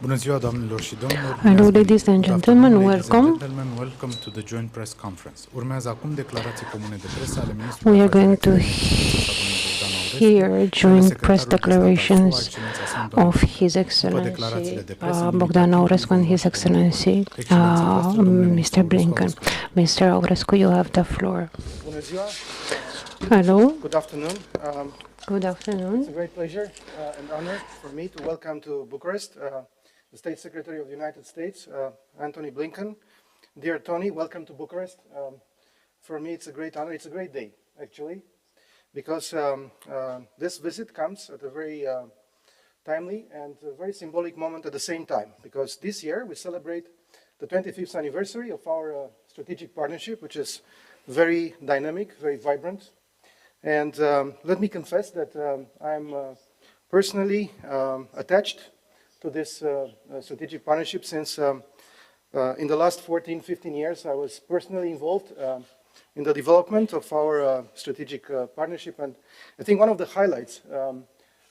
Bună ziua, doamnelor și domnilor. Hello, ladies and gentlemen, welcome. Welcome to the joint press conference. Urmează acum declarații comune de presă ale ministrului. We are going to hear joint press declarations of His Excellency Bogdan Aurescu and His Excellency Mr. Blinken. Mr. Aurescu, you have the floor. Bună ziua. Hello. Good afternoon. Good afternoon. It's a great pleasure and honor for me to welcome to Bucharest the State Secretary of the United States, Antony Blinken. Dear Tony, welcome to Bucharest. For me, it's a great honor. It's a great day, actually, because this visit comes at a very timely and a very symbolic moment at the same time, because this year we celebrate the 25th anniversary of our strategic partnership, which is very dynamic, very vibrant. And let me confess that I'm personally attached to this strategic partnership since in the last 14-15 years I was personally involved in the development of our strategic partnership. And I think one of the highlights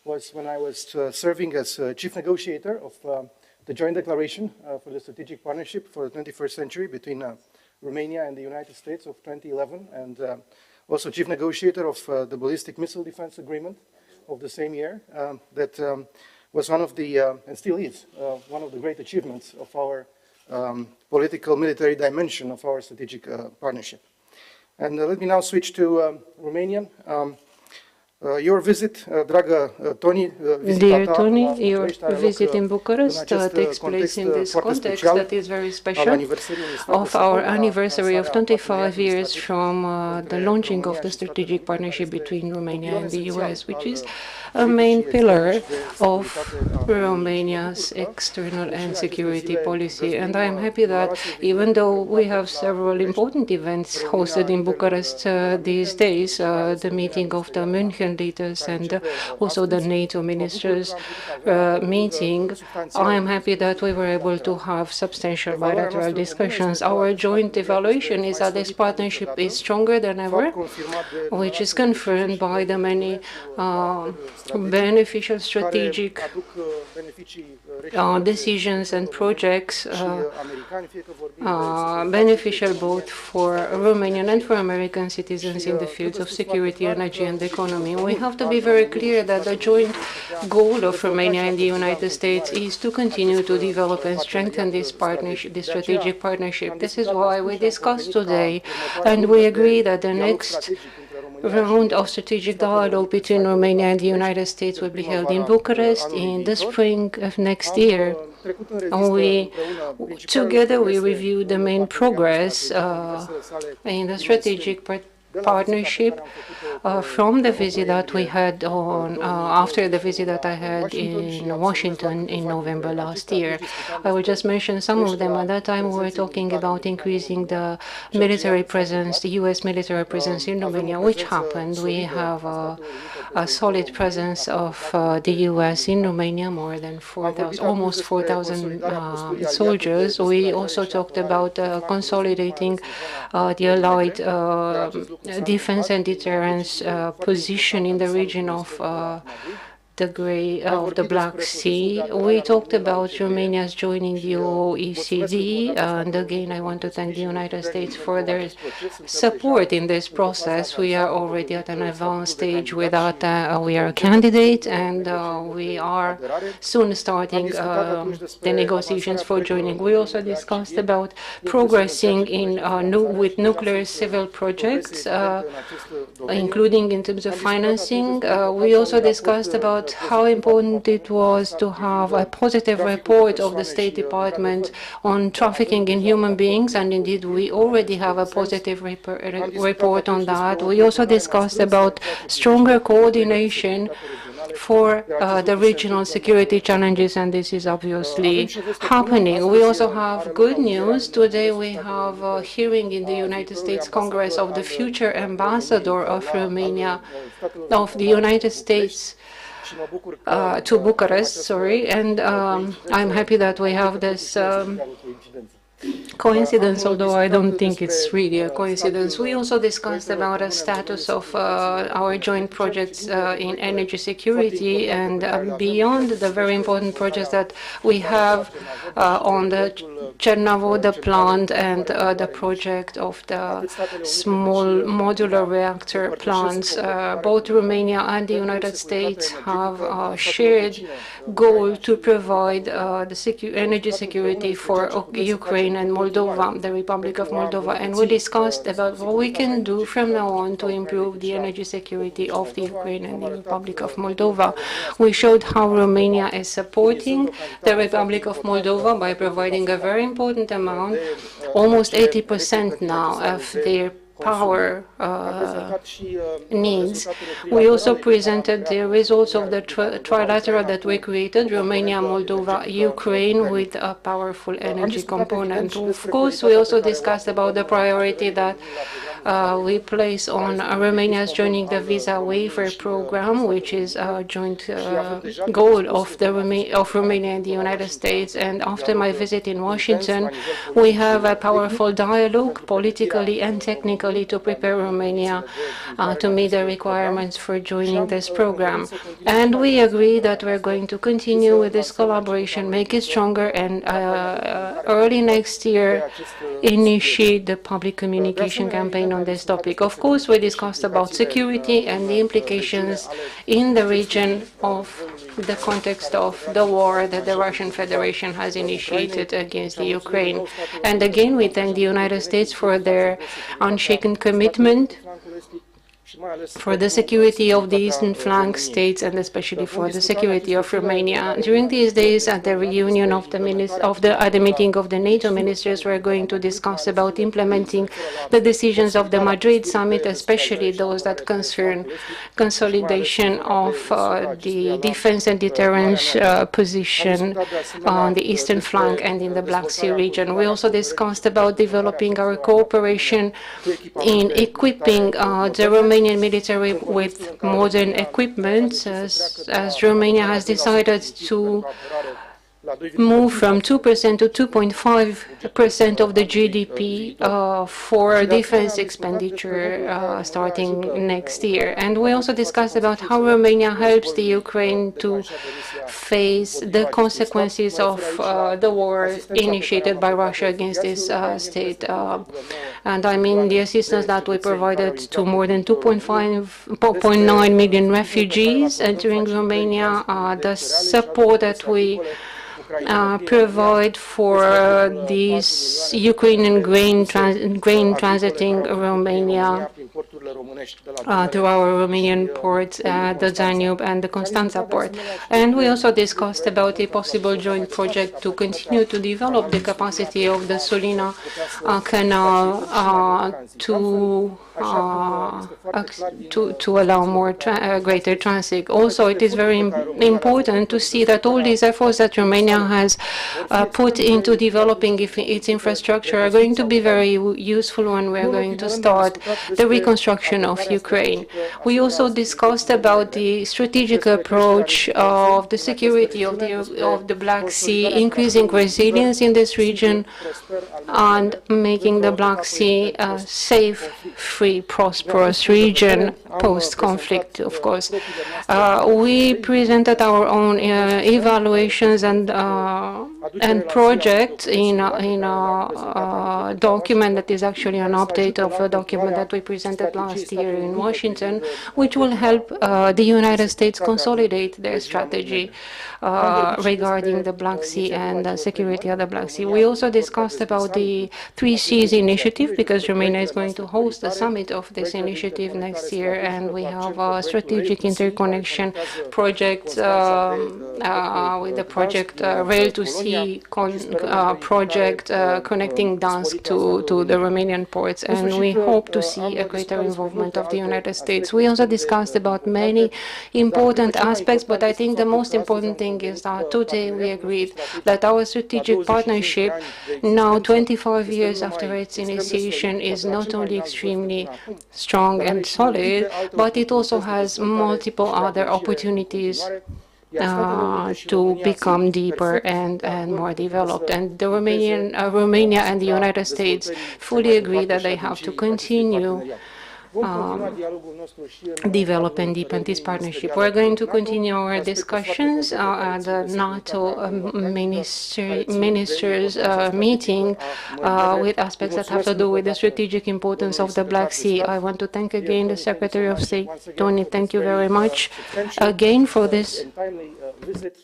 was when I was serving as chief negotiator of the joint declaration for the strategic partnership for the 21st century between Romania and the United States of 2011, and also chief negotiator of the ballistic missile defense agreement of the same year. That was one of the, and still is, one of the great achievements of our political military dimension of our strategic partnership. And let me now switch to Romanian. Your visit, dragă Tony, Dear Tony, your visit in Bucharest takes place in this context that is very special of our anniversary of 25 years from the launching of the strategic partnership between Romania and the US, which is a main pillar of Romania's external and security policy. And I am happy that even though we have several important events hosted in Bucharest these days, the meeting of the München leaders and also the NATO ministers meeting, I am happy that we were able to have substantial bilateral discussions. Our joint evaluation is that this partnership is stronger than ever, which is confirmed by the many beneficial strategic decisions and projects beneficial both for Romanian and for American citizens in the fields of security, energy and economy. We have to be very clear that the joint goal of Romania and the United States is to continue to develop and strengthen this partnership, this strategic partnership. This is why we discussed today, and we agree that the next round of strategic dialogue between Romania and the United States will be held in Bucharest in the spring of next year. Together we reviewed the main progress in the strategic partnership from the visit that we had on after the visit that I had in Washington in November last year. I will just mention some of them. At that time we were talking about increasing the military presence, the US military presence in Romania, which happened. We have a solid presence of the US in Romania, more than 4,000, almost 4,000 soldiers. We also talked about consolidating the allied defense and deterrence position in the region of the Black Sea. We talked about Romania's joining the OECD, and again I want to thank the United States for their support in this process. We are already at an advanced stage with that. We are a candidate, and we are soon starting the negotiations for joining. We also discussed about progressing in with nuclear civil projects, including in terms of financing. We also discussed about how important it was to have a positive report of the State Department on trafficking in human beings, and indeed we already have a positive report on that. We also discussed about stronger coordination for the regional security challenges, and this is obviously happening. We also have good news. Today we have a hearing in the United States Congress of the future ambassador of Romania, of the United States to Bucharest, and I'm happy that we have this coincidence, although I don't think it's really a coincidence. We also discussed about the status of our joint projects in energy security and beyond the very important projects that we have on the Chernavoda plant and the project of the small modular reactor plants. Both Romania and the United States have a shared goal to provide the energy security for Ukraine and Moldova, the Republic of Moldova, and we discussed about what we can do from now on to improve the energy security of the Ukraine and the Republic of Moldova. We showed how Romania is supporting the Republic of Moldova by providing a very important amount, almost 80% now of their power needs. We also presented the results of the trilateral that we created, Romania, Moldova, Ukraine, with a powerful energy component. Of course, we also discussed about the priority that we place on Romania's joining the visa waiver program, which is a joint goal of Romania and the United States. And after my visit in Washington, we have a powerful dialogue, politically and technically, to prepare Romania to meet the requirements for joining this program. And we agree that we're going to continue with this collaboration, make it stronger, and early next year initiate the public communication campaign on this topic. Of course, we discussed about security and the implications in the region of the context of the war that the Russian Federation has initiated against the Ukraine. And again, we thank the United States for their unshaken commitment for the security of the eastern flank states and especially for the security of Romania. During these days, at the reunion of the meeting of the NATO ministers, we're going to discuss about implementing the decisions of the Madrid summit, especially those that concern consolidation of the defense and deterrence position on the eastern flank and in the Black Sea region. We also discussed about developing our cooperation in equipping the Romanian military with modern equipment, as Romania has decided to move from 2% to 2.5% of the GDP for defense expenditure starting next year. And we also discussed about how Romania helps the Ukraine to face the consequences of the war initiated by Russia against this state. And I mean the assistance that we provided to more than 2.9 million refugees entering Romania, the support that we provide for these Ukrainian grain transiting Romania through our Romanian ports, the Danube and the Constanța port. And we also discussed about a possible joint project to continue to develop the capacity of the Sulina Canal to allow more greater transit. Also, it is very important to see that all these efforts that Romania has put into developing its infrastructure are going to be very useful when we are going to start the reconstruction of Ukraine. We also discussed about the strategic approach of the security of the Black Sea, increasing resilience in this region and making the Black Sea a safe, free, prosperous region post-conflict, of course. We presented our own evaluations and projects in a document that is actually an update of a document that we presented last year in Washington, which will help the United States consolidate their strategy regarding the Black Sea and the security of the Black Sea. We also discussed about the 3 Seas initiative, because Romania is going to host the summit of this initiative next year, and we have a strategic interconnection project with the project Rail to Sea project connecting Dansk to the Romanian ports, and we hope to see a greater involvement of the United States. We also discussed about many important aspects, but I think the most important thing is that today we agreed that our strategic partnership, now 25 years after its initiation, is not only extremely strong and solid, but it also has multiple other opportunities to become deeper and more developed. And the Romania and the United States fully agree that they have to continue develop and deepen this partnership. We're going to continue our discussions at the NATO ministers meeting with aspects that have to do with the strategic importance of the Black Sea. I want to thank again the Secretary of State, Tony. Thank you very much again for this. Visit,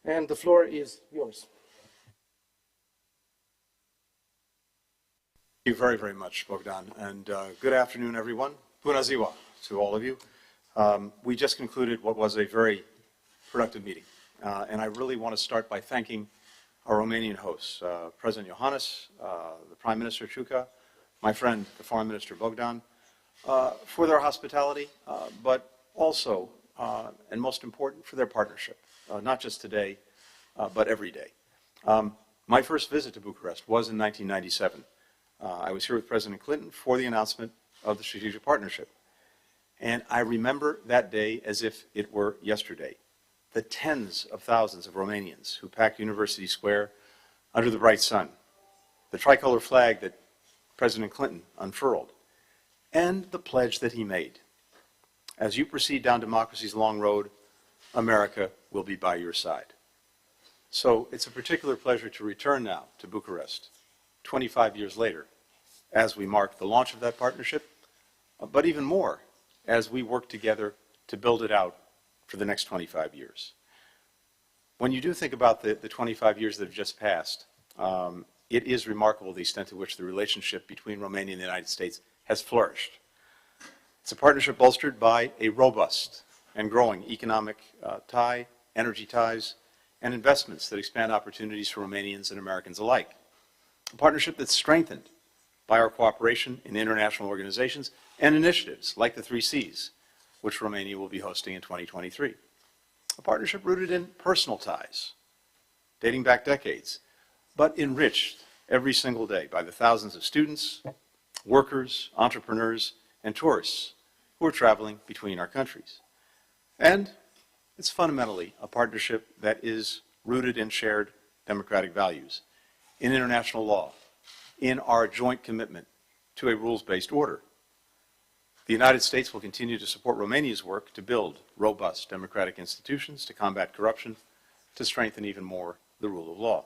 and the floor is yours. Thank you very, very much, Bogdan, and good afternoon, everyone. Bună ziua to all of you. We just concluded what was a very productive meeting, and I really want to start by thanking our Romanian hosts, President Iohannis, the Prime Minister Ciucă, my friend, the Foreign Minister Bogdan, for their hospitality, but also, and most important, for their partnership, not just today, but every day. My first visit to Bucharest was in 1997. I was here with President Clinton for the announcement of the strategic partnership. And I remember that day as if it were yesterday. The tens of thousands of Romanians who packed University Square under the bright sun, the tricolor flag that President Clinton unfurled, and the pledge that he made. As you proceed down democracy's long road, America will be by your side. So it's a particular pleasure to return now to Bucharest, 25 years later, as we mark the launch of that partnership, but even more as we work together to build it out for the next 25 years. When you do think about the 25 years that have just passed, it is remarkable the extent to which the relationship between Romania and the United States has flourished. It's a partnership bolstered by a robust and growing economic tie, energy ties, and investments that expand opportunities for Romanians and Americans alike. A partnership that's strengthened by our cooperation in international organizations and initiatives like the 3 Cs, which Romania will be hosting in 2023. A partnership rooted in personal ties, dating back decades, but enriched every single day by the thousands of students, workers, entrepreneurs, and tourists who are traveling between our countries. And it's fundamentally a partnership that is rooted in shared democratic values, in international law, in our joint commitment to a rules-based order. The United States will continue to support Romania's work to build robust democratic institutions, to combat corruption, to strengthen even more the rule of law.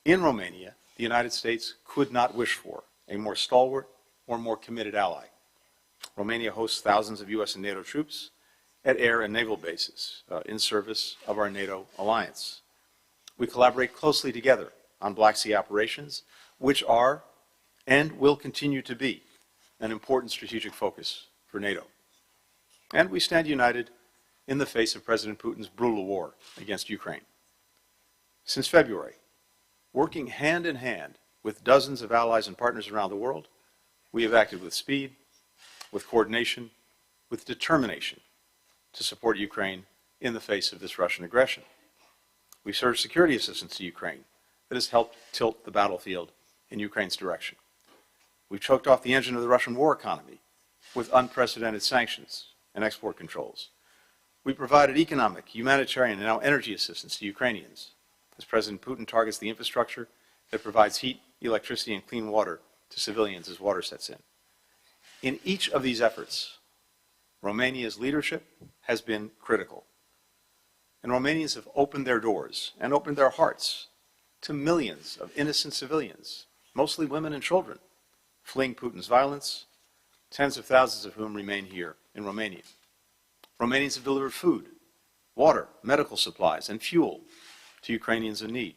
In Romania, the United States could not wish for a more stalwart or more committed ally. Romania hosts thousands of U.S. and NATO troops at air and naval bases in service of our NATO alliance. We collaborate closely together on Black Sea operations, which are and will continue to be an important strategic focus for NATO. And we stand united in the face of President Putin's brutal war against Ukraine. Since February, working hand in hand with dozens of allies and partners around the world, we have acted with speed, with coordination, with determination to support Ukraine in the face of this Russian aggression. We surged security assistance to Ukraine that has helped tilt the battlefield in Ukraine's direction. We've choked off the engine of the Russian war economy with unprecedented sanctions and export controls. We provided economic, humanitarian, and now energy assistance to Ukrainians as President Putin targets the infrastructure that provides heat, electricity, and clean water to civilians as water sets in. In each of these efforts, Romania's leadership has been critical. And Romanians have opened their doors and opened their hearts to millions of innocent civilians, mostly women and children, fleeing Putin's violence, tens of thousands of whom remain here in Romania. Romanians have delivered food, water, medical supplies, and fuel to Ukrainians in need.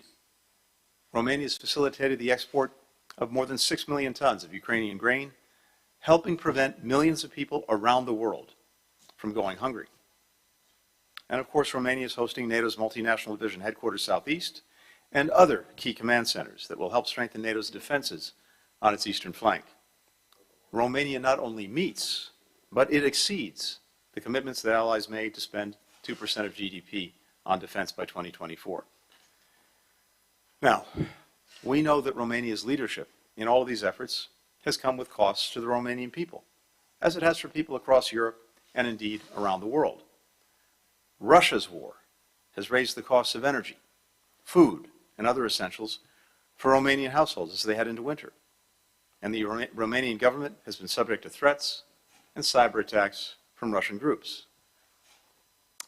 Romania has facilitated the export of more than 6 million tons of Ukrainian grain, helping prevent millions of people around the world from going hungry. And of course, Romania is hosting NATO's multinational division headquarters Southeast and other key command centers that will help strengthen NATO's defenses on its eastern flank. Romania not only meets, but it exceeds the commitments that allies made to spend 2% of GDP on defense by 2024. Now, we know that Romania's leadership in all of these efforts has come with costs to the Romanian people, as it has for people across Europe and indeed around the world. Russia's war has raised the costs of energy, food, and other essentials for Romanian households as they head into winter. And the Romanian government has been subject to threats and cyber attacks from Russian groups.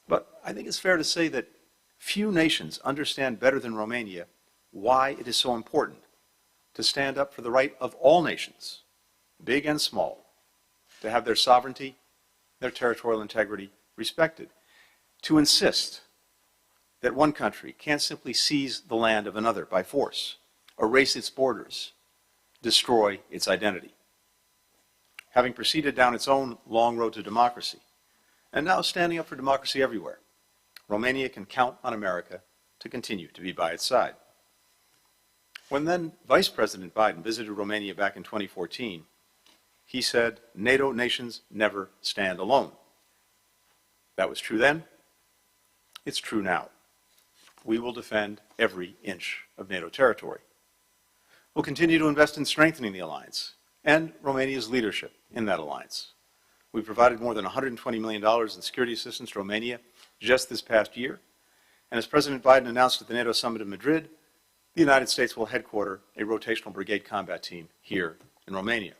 But I think it's fair to say that few nations understand better than Romania why it is so important to stand up for the right of all nations, big and small, to have their sovereignty, their territorial integrity respected, to insist that one country can't simply seize the land of another by force, erase its borders, destroy its identity. Having proceeded down its own long road to democracy, and now standing up for democracy everywhere, Romania can count on America to continue to be by its side. When then Vice President Biden visited Romania back in 2014, he said, NATO nations never stand alone. That was true then. It's true now. We will defend every inch of NATO territory. We'll continue to invest in strengthening the alliance and Romania's leadership in that alliance. We provided more than $120 million in security assistance to Romania just this past year. And as President Biden announced at the NATO summit in Madrid, the United States will headquarter a rotational brigade combat team here in Romania.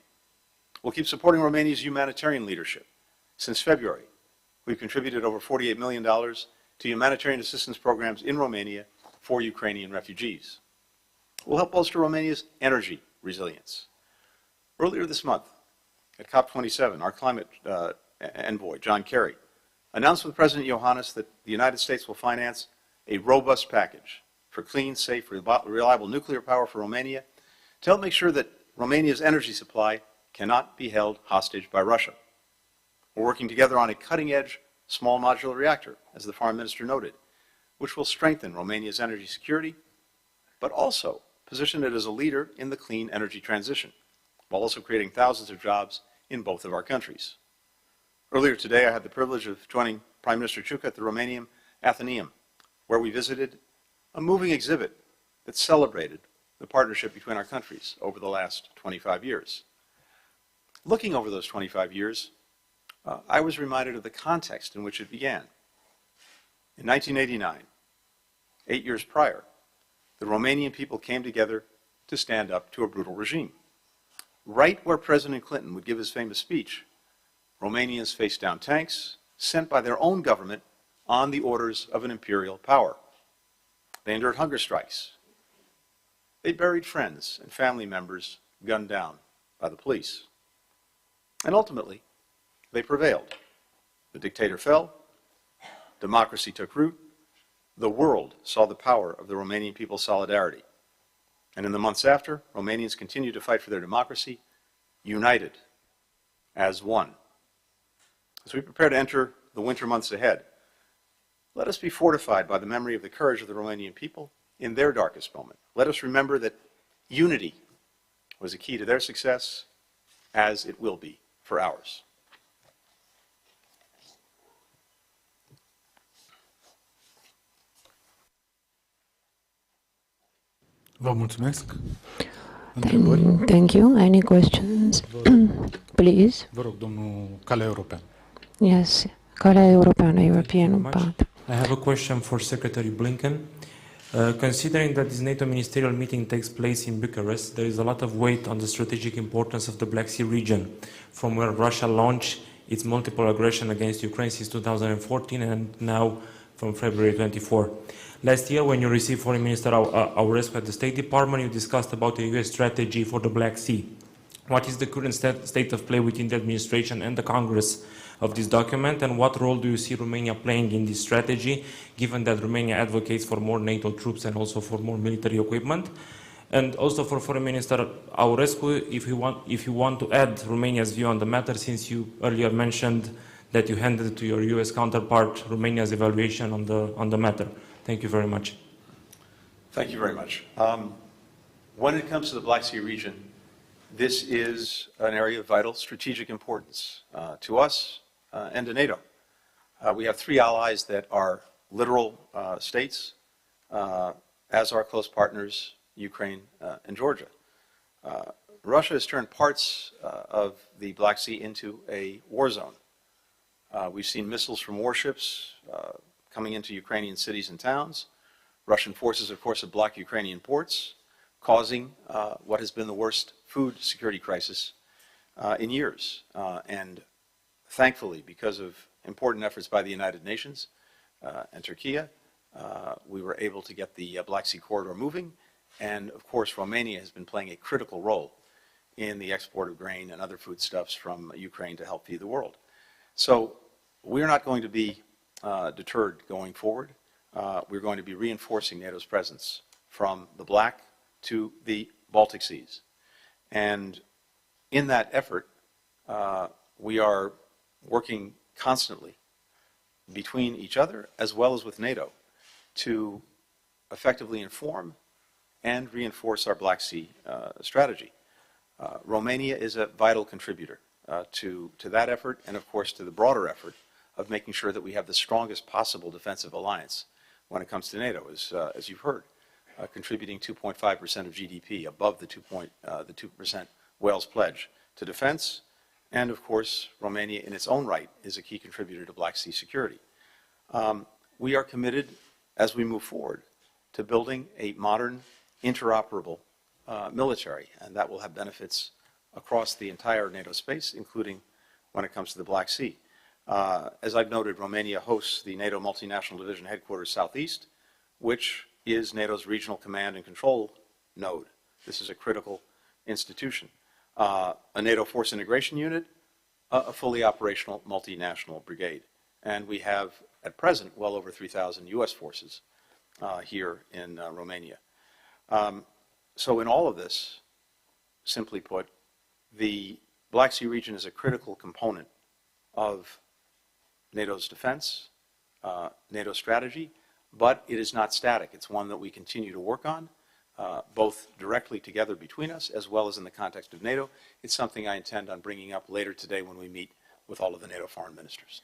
We'll keep supporting Romania's humanitarian leadership. Since February, we've contributed over $48 million to humanitarian assistance programs in Romania for Ukrainian refugees. We'll help bolster Romania's energy resilience. Earlier this month, at COP27, our climate envoy, John Kerry, announced with President Iohannis that the United States will finance a robust package for clean, safe, reliable nuclear power for Romania to help make sure that Romania's energy supply cannot be held hostage by Russia. We're working together on a cutting-edge small modular reactor, as the Foreign Minister noted, which will strengthen Romania's energy security, but also position it as a leader in the clean energy transition, while also creating thousands of jobs in both of our countries. Earlier today, I had the privilege of joining Prime Minister Ciucă at the Romanian Athenaeum, where we visited a moving exhibit that celebrated the partnership between our countries over the last 25 years. Looking over those 25 years, I was reminded of the context in which it began. In 1989, 8 years prior, the Romanian people came together to stand up to a brutal regime. Right where President Clinton would give his famous speech, Romanians faced down tanks sent by their own government on the orders of an imperial power. They endured hunger strikes. They buried friends and family members gunned down by the police. And ultimately, they prevailed. The dictator fell, democracy took root, the world saw the power of the Romanian people's solidarity. And in the months after, Romanians continued to fight for their democracy, united as one. As we prepare to enter the winter months ahead, let us be fortified by the memory of the courage of the Romanian people in their darkest moment. Let us remember that unity was a key to their success, as it will be for ours. Vă mulțumesc. Întrebări? Thank you. Any questions? Please. Vă rog, domnul Calea European. Yes, Calea Europeană, European Path. I have a question for Secretary Blinken. Considering that this NATO ministerial meeting takes place in Bucharest, there is a lot of weight on the strategic importance of the Black Sea region, from where Russia launched its multiple aggression against Ukraine since 2014 and now from February 24. Last year, when you received Foreign Minister Aurescu at the State Department, you discussed about a U.S. strategy for the Black Sea. What is the current state of play within the administration and the Congress of this document, and what role do you see Romania playing in this strategy, given that Romania advocates for more NATO troops and also for more military equipment? And also for Foreign Minister Aurescu, if you want to add Romania's view on the matter, since you earlier mentioned that you handed to your U.S. counterpart Romania's evaluation on the matter. Thank you very much. Thank you very much. When it comes to the Black Sea region, this is an area of vital strategic importance to us and to NATO. We have three allies that are literal states, as our close partners, Ukraine and Georgia. Russia has turned parts of the Black Sea into a war zone. We've seen missiles from warships coming into Ukrainian cities and towns. Russian forces, of course, have blocked Ukrainian ports, causing what has been the worst food security crisis in years. And thankfully, because of important efforts by the United Nations and Turkey, we were able to get the Black Sea corridor moving. And of course, Romania has been playing a critical role in the export of grain and other foodstuffs from Ukraine to help feed the world. So we're not going to be deterred going forward. We're going to be reinforcing NATO's presence from the Black to the Baltic Seas. And in that effort, we are working constantly between each other as well as with NATO to effectively inform and reinforce our Black Sea strategy. Romania is a vital contributor to that effort and, of course, to the broader effort of making sure that we have the strongest possible defensive alliance when it comes to NATO, as you've heard, contributing 2.5% of GDP, above the 2% Wales pledge to defense. And, of course, Romania in its own right is a key contributor to Black Sea security. We are committed, as we move forward, to building a modern, interoperable military, and that will have benefits across the entire NATO space, including when it comes to the Black Sea. As I've noted, Romania hosts the NATO Multinational Division Headquarters Southeast, which is NATO's regional command and control node. This is a critical institution. A NATO force integration unit, a fully operational multinational brigade. And we have, at present, well over 3,000 U.S. forces here in Romania. So in all of this, simply put, the Black Sea region is a critical component of NATO's defense, NATO strategy, but it is not static. It's one that we continue to work on, both directly together between us as well as in the context of NATO. It's something I intend on bringing up later today when we meet with all of the NATO foreign ministers.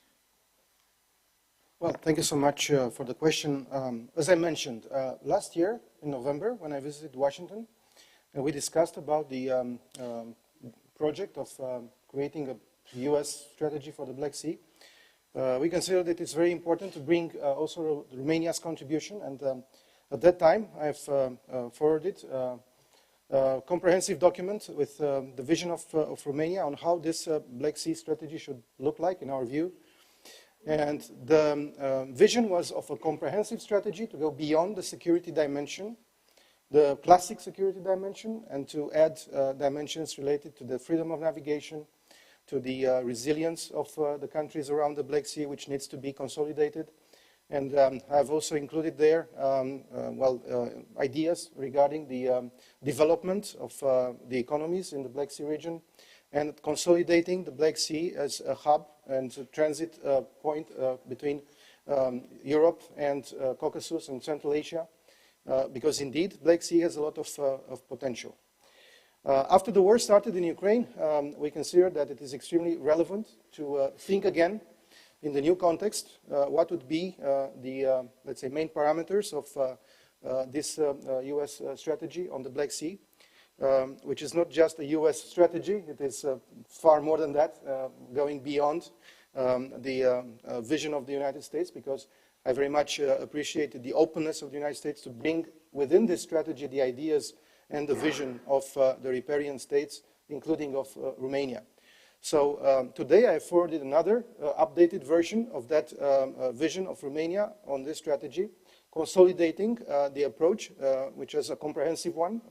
Well, thank you so much for the question. As I mentioned, last year in November, when I visited Washington, we discussed about the project of creating a U.S. strategy for the Black Sea. We consider that it's very important to bring also Romania's contribution, and at that time I've forwarded a comprehensive document with the vision of Romania on how this Black Sea strategy should look like in our view. And the vision was of a comprehensive strategy to go beyond the security dimension, the classic security dimension, and to add dimensions related to the freedom of navigation, to the resilience of the countries around the Black Sea, which needs to be consolidated. And I've also included there, ideas regarding the development of the economies in the Black Sea region and consolidating the Black Sea as a hub and a transit point between Europe and Caucasus and Central Asia, because indeed Black Sea has a lot of potential. After the war started in Ukraine, we considered that it is extremely relevant to think again in the new context what would be the, let's say, main parameters of this U.S. strategy on the Black Sea, which is not just a U.S. strategy, it is far more than that, going beyond the vision of the United States, because I very much appreciated the openness of the United States to bring within this strategy the ideas and the vision of the riparian states, including of Romania. So today I forwarded another updated version of that vision of Romania on this strategy, consolidating the approach, which is a comprehensive one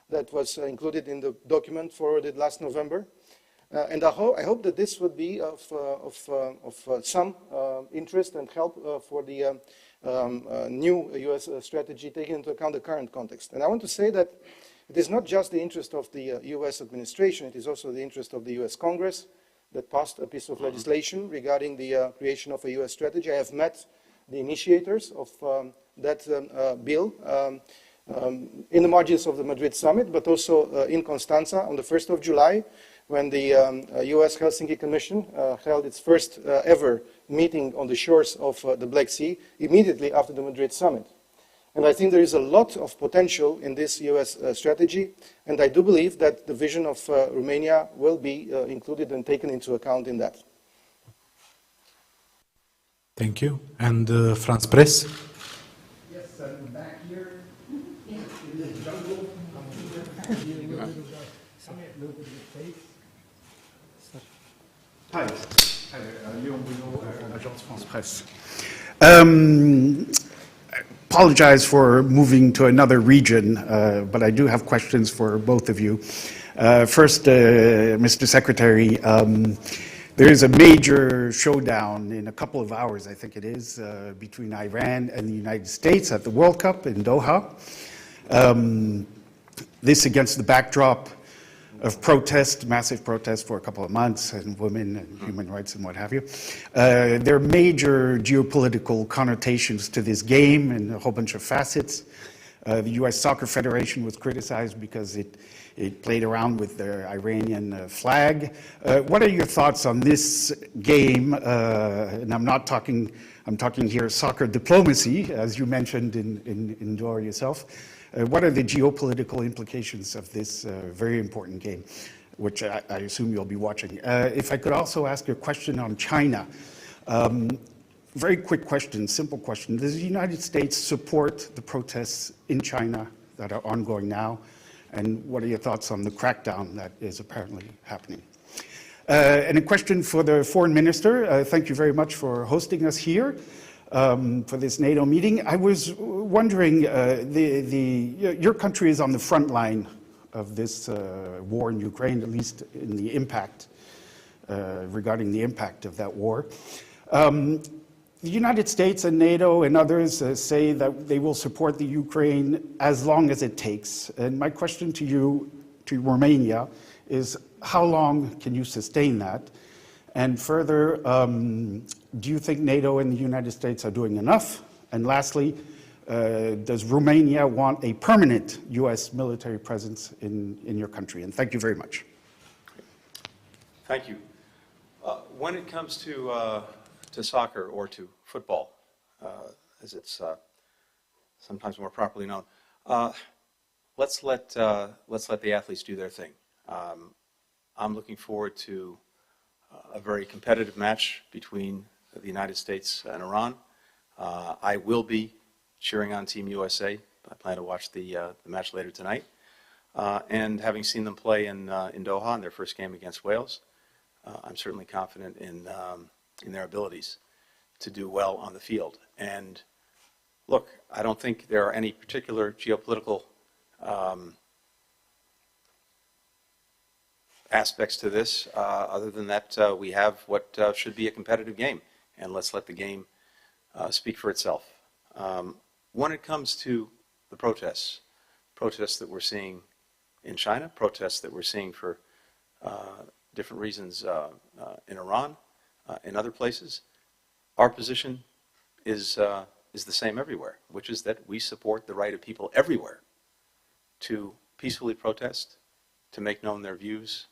that was included in the document forwarded last November. And I hope that this would be of some interest and help for the new U.S. strategy, taking into account the current context. And I want to say that it is not just the interest of the U.S. administration, it is also the interest of the U.S. Congress that passed a piece of legislation regarding the creation of a U.S. strategy. I have met the initiators of that bill in the margins of the Madrid summit, but also in Constanza on the 1st of July, when the U.S. Helsinki Commission held its first ever meeting on the shores of the Black Sea immediately after the Madrid summit. And I think there is a lot of potential in this U.S. strategy, and I do believe that the vision of Romania will be included and taken into account in that. Thank you. And France Press? Yes, I'm back here in the jungle. Hi, Léon Bruno, Agence France Presse. Apologize for moving to another region, but I do have questions for both of you. First, Mr. Secretary, there is a major showdown in a couple of hours, I think it is, between Iran and the United States at the World Cup in Doha. This against the backdrop of protest, massive protest for a couple of months, and women and human rights and what have you. There are major geopolitical connotations to this game and a whole bunch of facets. The U.S. Soccer Federation was criticized because it played around with the Iranian flag. What are your thoughts on this game? And I'm talking here soccer diplomacy, as you mentioned in Doha yourself. What are the geopolitical implications of this very important game, which I assume you'll be watching? If I could also ask you a question on China. Very quick question, simple question. Does the United States support the protests in China that are ongoing now? And what are your thoughts on the crackdown that is apparently happening? And a question for the foreign minister. Thank you very much for hosting us here for this NATO meeting. I was wondering, your country is on the front line of this war in Ukraine, at least in the impact, regarding the impact of that war. The United States and NATO and others say that they will support the Ukraine as long as it takes. And my question to you, to Romania, is how long can you sustain that? And further, do you think NATO and the United States are doing enough? And lastly, does Romania want a permanent U.S. military presence in your country? And thank you very much. Thank you. When it comes to soccer or to football, as it's sometimes more properly known, let's let the athletes do their thing. I'm looking forward to a very competitive match between the United States and Iran. I will be cheering on Team USA. I plan to watch the match later tonight. And having seen them play in Doha in their first game against Wales, I'm certainly confident in their abilities to do well on the field. And look, I don't think there are any particular geopolitical aspects to this, other than that we have what should be a competitive game, and let's let the game speak for itself. When it comes to the protests that we're seeing in China, protests that we're seeing for different reasons in Iran, in other places, our position is the same everywhere, which is that we support the right of people everywhere to peacefully protest, to make known their views,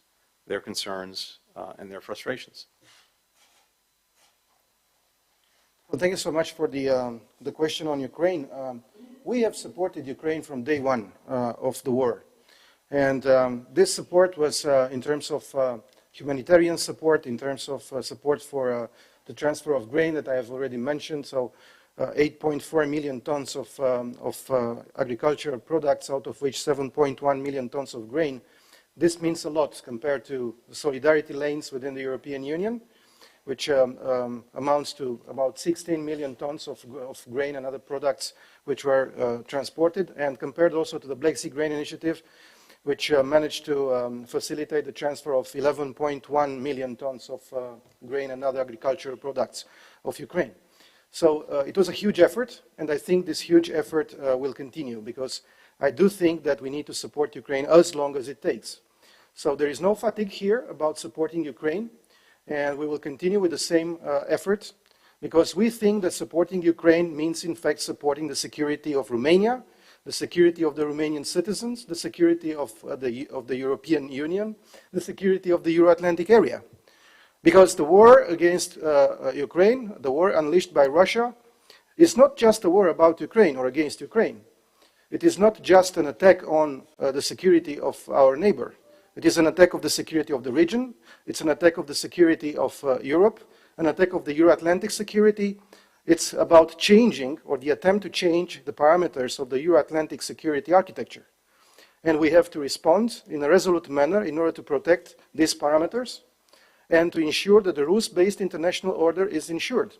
their concerns, and their frustrations. Well, thank you so much for the question on Ukraine. We have supported Ukraine from day one of the war. And this support was in terms of humanitarian support, in terms of support for the transfer of grain that I have already mentioned. So 8.4 million tons of agricultural products, out of which 7.1 million tons of grain. This means a lot compared to the solidarity lanes within the European Union, which amounts to about 16 million tons of grain and other products which were transported, and compared also to the Black Sea Grain Initiative, which managed to facilitate the transfer of 11.1 million tons of grain and other agricultural products of Ukraine. So it was a huge effort, and I think this huge effort will continue, because I do think that we need to support Ukraine as long as it takes. So there is no fatigue here about supporting Ukraine, and we will continue with the same effort, because we think that supporting Ukraine means in fact supporting the security of Romania, the security of the Romanian citizens, the security of the European Union, the security of the Euro-Atlantic area. Because the war against Ukraine, the war unleashed by Russia, is not just a war about Ukraine or against Ukraine. It is not just an attack on the security of our neighbor. It is an attack of the security of the region. It's an attack of the security of Europe, an attack of the Euro-Atlantic security, It's about changing, or the attempt to change, the parameters of the Euro-Atlantic security architecture. And we have to respond in a resolute manner in order to protect these parameters and to ensure that the rules-based international order is ensured.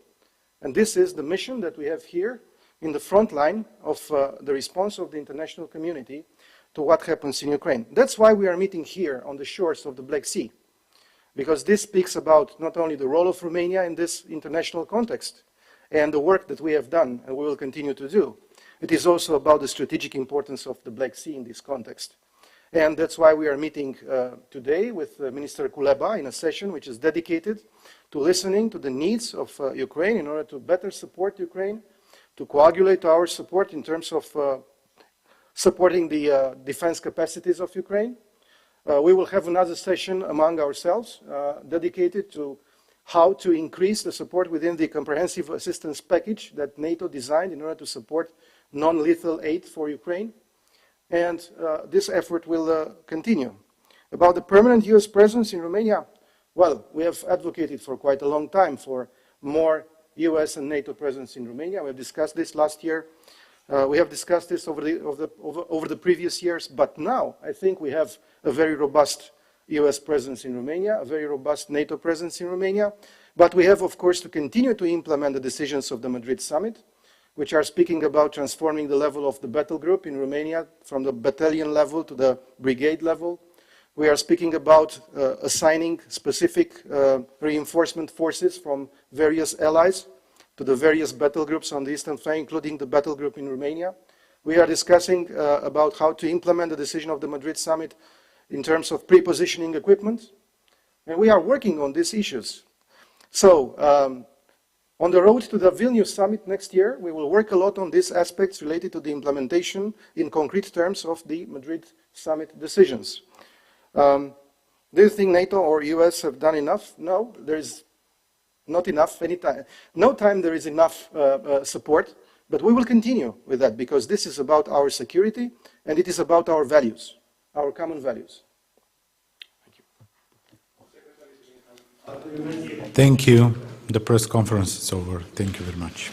And this is the mission that we have here in the front line of the response of the international community to what happens in Ukraine. That's why we are meeting here on the shores of the Black Sea, because this speaks about not only the role of Romania in this international context and the work that we have done and we will continue to do. It is also about the strategic importance of the Black Sea in this context. And that's why we are meeting today with Minister Kuleba in a session which is dedicated to listening to the needs of Ukraine in order to better support Ukraine, to coagulate our support in terms of supporting the defense capacities of Ukraine. We will have another session among ourselves dedicated to how to increase the support within the comprehensive assistance package that NATO designed in order to support non-lethal aid for Ukraine. And this effort will continue. About the permanent US presence in Romania, well, we have advocated for quite a long time for more US and NATO presence in Romania. We have discussed this last year. We have discussed this over the previous years, but now I think we have a very robust US presence in Romania, a very robust NATO presence in Romania. But we have, of course, to continue to implement the decisions of the Madrid summit, which are speaking about transforming the level of the battle group in Romania from the battalion level to the brigade level. We are speaking about assigning specific reinforcement forces from various allies to the various battle groups on the eastern flank, including the battle group in Romania. We are discussing about how to implement the decision of the Madrid summit in terms of pre-positioning equipment. And we are working on these issues. So, on the road to the Vilnius summit next year, we will work a lot on these aspects related to the implementation in concrete terms of the Madrid summit decisions. Do you think NATO or US have done enough? No, there is not enough anytime. No time there is enough support, but we will continue with that because this is about our security and it is about our values, our common values. Thank you. The press conference is over. Thank you very much.